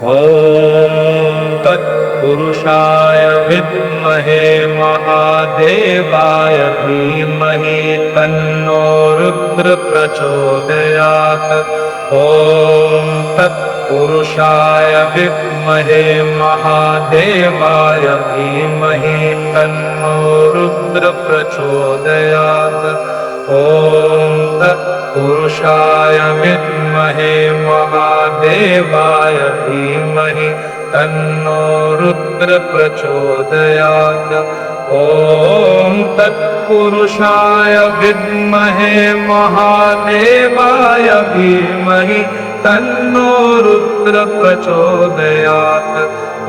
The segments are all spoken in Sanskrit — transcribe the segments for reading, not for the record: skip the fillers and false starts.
ॐ तत्पुरुषाय विद्महे महादेवाय धीमहि तन्नो रुद्र प्रचोदयात्। ॐ तत्पुरुषाय विद्महे महादेवाय धीमहि तन्नो रुद्र प्रचोदयात्। ॐ तत्पुरुषाय विद्महे महादेवाय धीमहि तन्नो रुद्र प्रचोदयात्। ॐ तत्पुरुषाय विद्महे महादेवाय धीमहि तन्नो रुद्र प्रचोदयात्।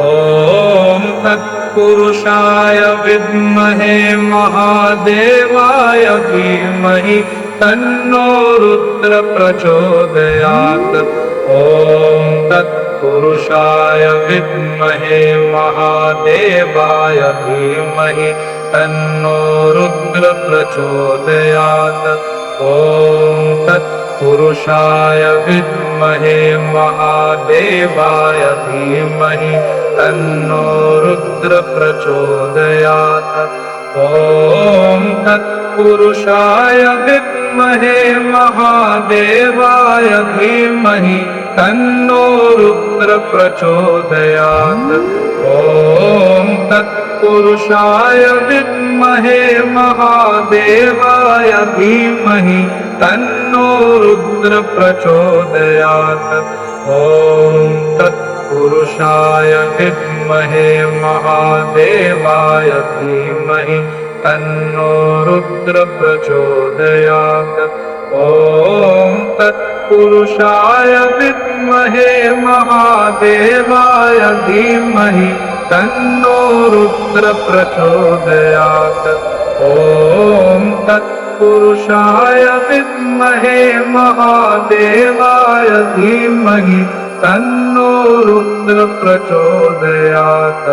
ॐ तत्पुरुषाय विद्महे महादेवाय धीमहि तन्नो रुद्र प्रचोदयात्। ॐ तत्पुरुषाय विद्महे महादेवाय धीमहि तन्नो रुद्र प्रचोदयात्। ॐ तत्पुरुषाय विद्महे महादेवाय धीमहि तन्नो रुद्र प्रचोदयात्। ॐ तत्पुरुषाय विद्महे महादेवाय धीमहि तन्नो रुद्र प्रचोदयात्। ॐ तत्पुरुषाय विद्महे महादेवाय धीमहि तन्नो रुद्र प्रचोदयात्। ॐ तत्पुरुषाय विद्महे महादेवाय धीमहि तन्नो रुद्र प्रचोदयात्। ॐ तत्पुरुषाय विद्महे महादेवाय धीमहि तन्नो रुद्र प्रचोदयात्। ॐ तत्पुरुषाय विद्महे महादेवाय धीमहि तन्नो रुद्र प्रचोदयात्।